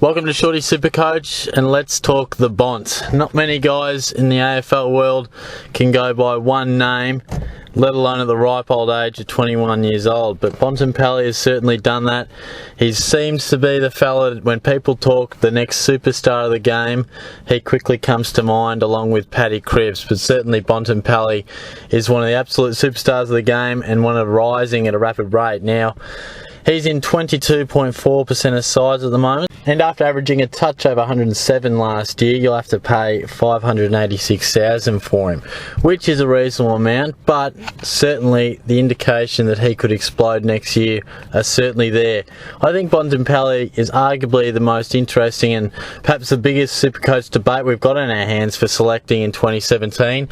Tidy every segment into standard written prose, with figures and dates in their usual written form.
Welcome to Shorty SuperCoach, and let's talk the Bont. Not many guys in the AFL world can go by one name, let alone at the ripe old age of 21 years old. But Bontempelli has certainly done that. He seems to be the fella, when people talk the next superstar of the game, he quickly comes to mind along with Paddy Cripps. But certainly Bontempelli is one of the absolute superstars of the game and one of rising at a rapid rate. Now, he's in 22.4% of sides at the moment, and after averaging a touch over 107 last year, you'll have to pay $586,000 for him, which is a reasonable amount, but certainly the indication that he could explode next year are certainly there. I think Bontempelli is arguably the most interesting and perhaps the biggest Supercoach debate we've got in our hands for selecting in 2017.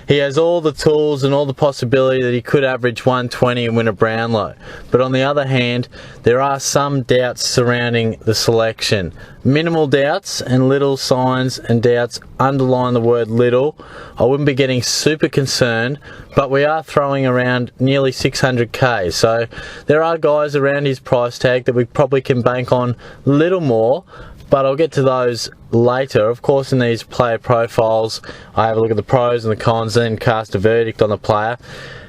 He has all the tools and all the possibility that he could average 120 and win a Brownlow. But on the other hand, there are some doubts surrounding the selection. Minimal doubts and little signs and doubts underline the word little. I wouldn't be getting super concerned, but we are throwing around nearly 600k. So there are guys around his price tag that we probably can bank on little more. But I'll get to those later. Of course, in these player profiles, I have a look at the pros and the cons and cast a verdict on the player.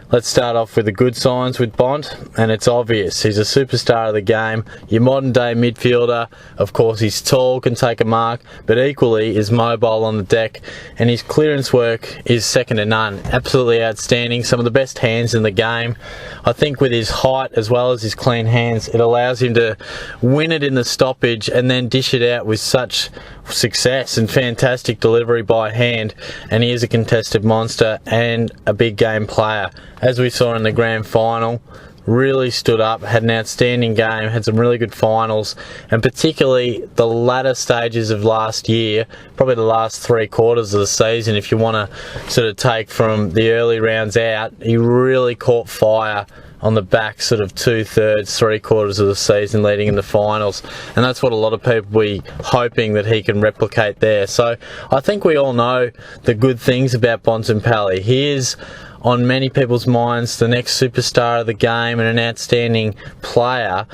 Let's start off with the good signs with Bont, and it's obvious. He's a superstar of the game, your modern day midfielder. Of course, he's tall, can take a mark, but equally is mobile on the deck, and his clearance work is second to none. Absolutely outstanding, some of the best hands in the game. I think with his height as well as his clean hands, it allows him to win it in the stoppage and then dish it out with such success and fantastic delivery by hand, and he is a contested monster and a big game player. As we saw in the grand final, really stood up, had an outstanding game, had some really good finals, and particularly the latter stages of last year, probably the last 3 quarters of the season, if you want to sort of take from the early rounds out, he really caught fire on the back sort of 2/3, 3/4 of the season leading in the finals, and that's what a lot of people will be hoping that he can replicate there. So I think we all know the good things about Bontempelli. He is, on many people's minds, the next superstar of the game and an outstanding player.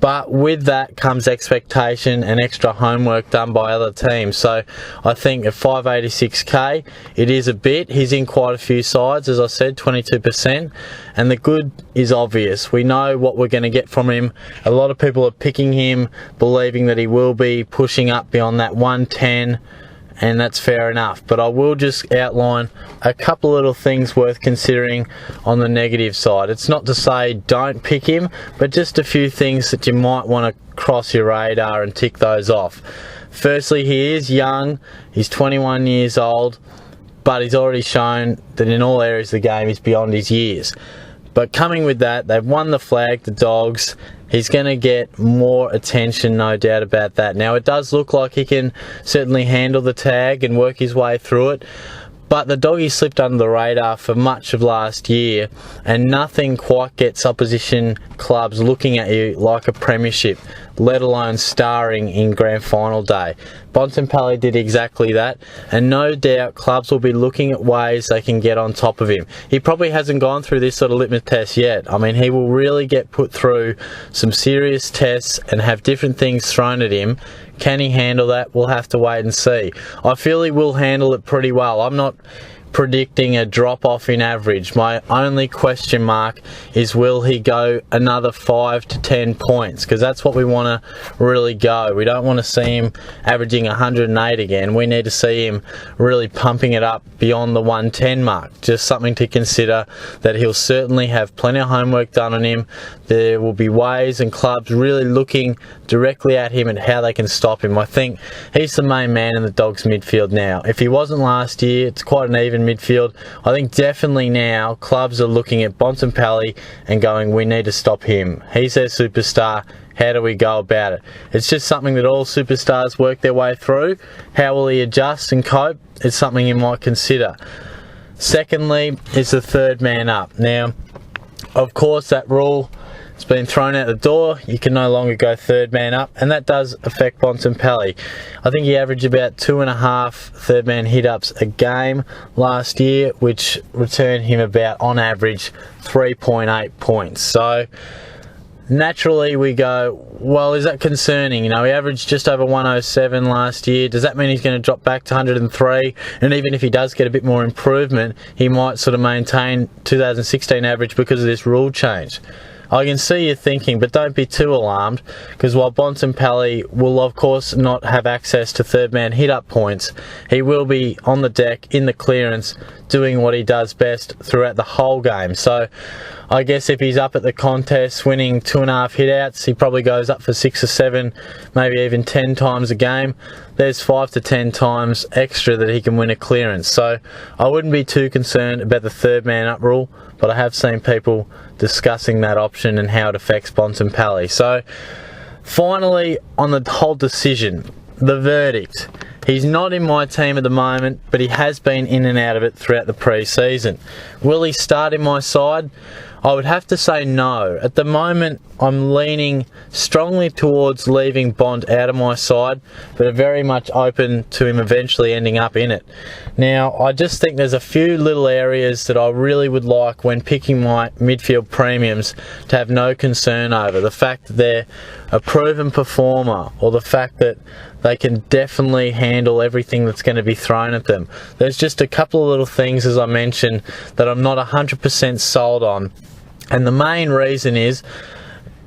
But with that comes expectation and extra homework done by other teams. So I think at 586k, it is a bit. He's in quite a few sides, as I said, 22%. And the good is obvious. We know what we're going to get from him. A lot of people are picking him, believing that he will be pushing up beyond that 110. And that's fair enough, but I will just outline a couple of little things worth considering on the negative side. It's not to say don't pick him, but just a few things that you might want to cross your radar and tick those off. Firstly, he is young, he's 21 years old, but he's already shown that in all areas of the game he's beyond his years. But coming with that, they've won the flag, the Dogs. He's going to get more attention, no doubt about that. Now, it does look like he can certainly handle the tag and work his way through it, but the Doggies slipped under the radar for much of last year, and nothing quite gets opposition clubs looking at you like a premiership, let alone starring in grand final day. Bontempelli did exactly that, and no doubt clubs will be looking at ways they can get on top of him. He probably hasn't gone through this sort of litmus test yet. I mean, he will really get put through some serious tests and have different things thrown at him. Can he handle that? We'll have to wait and see. I feel he will handle it pretty well. I'm not predicting a drop off in average. My only question mark is, will he go another 5 to 10 points, because that's what we want to really go. We don't want to see him averaging 108 again. We need to see him really pumping it up beyond the 110 mark. Just something to consider, that he'll certainly have plenty of homework done on him. There will be ways and clubs really looking directly at him and how they can stop him. I think he's the main man in the Dogs midfield now. If he wasn't last year, it's quite an even midfield. I think definitely now clubs are looking at Bontempelli and going, we need to stop him. He's their superstar. How do we go about it? It's just something that all superstars work their way through. How will he adjust and cope? It's something you might consider. Secondly, is the third man up. Now, of course, that rule has been thrown out the door. You can no longer go third man up, and that does affect Bontempelli. I think he averaged about 2.5 third man hit ups a game last year, which returned him about, on average, 3.8 points. So naturally we go, well, is that concerning? You know, he averaged just over 107 last year. Does that mean he's going to drop back to 103? And even if he does get a bit more improvement, he might sort of maintain 2016 average because of this rule change. I can see you thinking, but don't be too alarmed, because while Bontempelli will of course not have access to third man hit up points, he will be on the deck in the clearance doing what he does best throughout the whole game. So I guess if he's up at the contest winning 2.5 hit outs, he probably goes up for 6 or 7, maybe even 10 times a game. There's 5 to 10 times extra that he can win a clearance. So I wouldn't be too concerned about the third man up rule, but I have seen people discussing that option and how it affects Bontempelli. So finally, on the whole decision, the verdict. He's not in my team at the moment, but he has been in and out of it throughout the pre-season. Will he start in my side? I would have to say no. At the moment, I'm leaning strongly towards leaving Bont out of my side, but are very much open to him eventually ending up in it. Now, I just think there's a few little areas that I really would like when picking my midfield premiums to have no concern over. The fact that they're a proven performer, or the fact that they can definitely handle everything that's going to be thrown at them. There's just a couple of little things, as I mentioned, that I'm not 100% sold on. And the main reason is,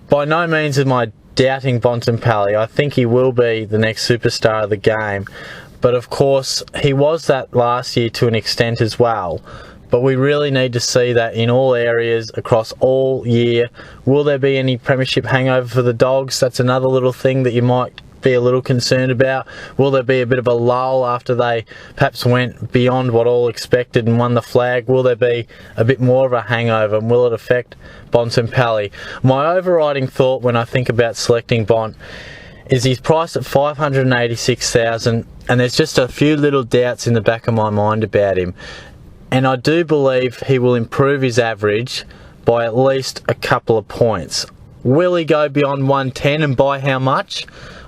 by no means am I doubting Bontempelli. I think he will be the next superstar of the game. But of course, he was that last year to an extent as well. But we really need to see that in all areas across all year. Will there be any premiership hangover for the Dogs? That's another little thing that you might be a little concerned about. Will there be a bit of a lull after they perhaps went beyond what all expected and won the flag? Will there be a bit more of a hangover, and will it affect Bontempelli? My overriding thought when I think about selecting Bont is he's priced at 586,000, and there's just a few little doubts in the back of my mind about him. And I do believe he will improve his average by at least a couple of points. Will he go beyond 110, and by how much?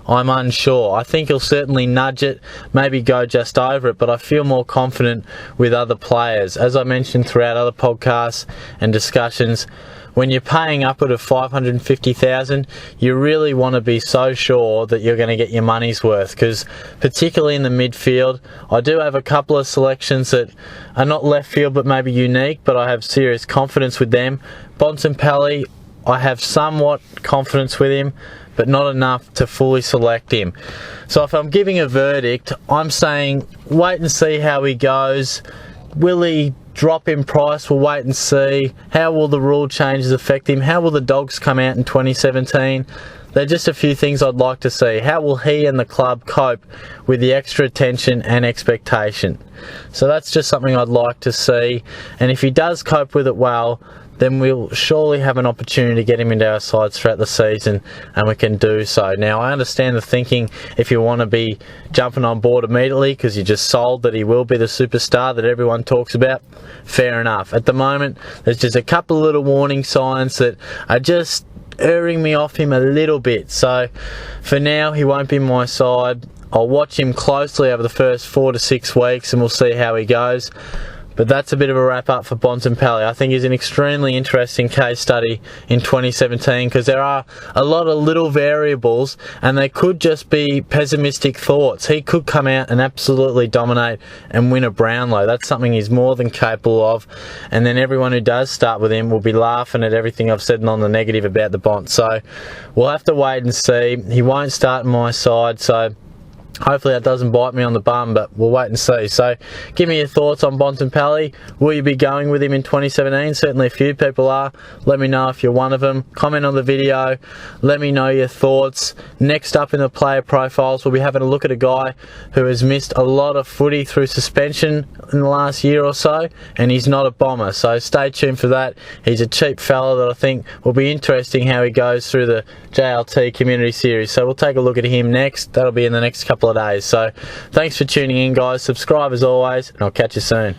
I'm unsure. I think he'll certainly nudge it, maybe go just over it, but I feel more confident with other players. As I mentioned throughout other podcasts and discussions, when you're paying upward of 550,000, you really want to be so sure that you're going to get your money's worth, because particularly in the midfield, I do have a couple of selections that are not left field but maybe unique, but I have serious confidence with them. Bontempelli, I have somewhat confidence with him, but not enough to fully select him. So if I'm giving a verdict, I'm saying wait and see how he goes. Will he drop in price? We'll wait and see. How will the rule changes affect him? How will the Dogs come out in 2017? They're just a few things I'd like to see. How will he and the club cope with the extra attention and expectation? So that's just something I'd like to see. And if he does cope with it well, then we'll surely have an opportunity to get him into our sides throughout the season, and we can do so. Now, I understand the thinking if you want to be jumping on board immediately because you just sold that he will be the superstar that everyone talks about. Fair enough. At the moment, there's just a couple of little warning signs that are just erring me off him a little bit. So for now, he won't be my side. I'll watch him closely over the first 4 to 6 weeks and we'll see how he goes. But that's a bit of a wrap up for Bontempelli. I think he's an extremely interesting case study in 2017 because there are a lot of little variables and they could just be pessimistic thoughts. He could come out and absolutely dominate and win a Brownlow. That's something he's more than capable of. And then everyone who does start with him will be laughing at everything I've said on the negative about the Bont. So we'll have to wait and see. He won't start on my side, so hopefully that doesn't bite me on the bum, but we'll wait and see. So give me your thoughts on Bontempelli. Will you be going with him in 2017? Certainly a few people are. Let me know if you're one of them. Comment on the video. Let me know your thoughts. Next up in the player profiles, we'll be having a look at a guy who has missed a lot of footy through suspension in the last year or so, and he's not a bomber. So stay tuned for that. He's a cheap fella that I think will be interesting how he goes through the JLT Community Series. So we'll take a look at him next. That'll be in the next couple of days. So thanks for tuning in, guys. Subscribe as always, and I'll catch you soon.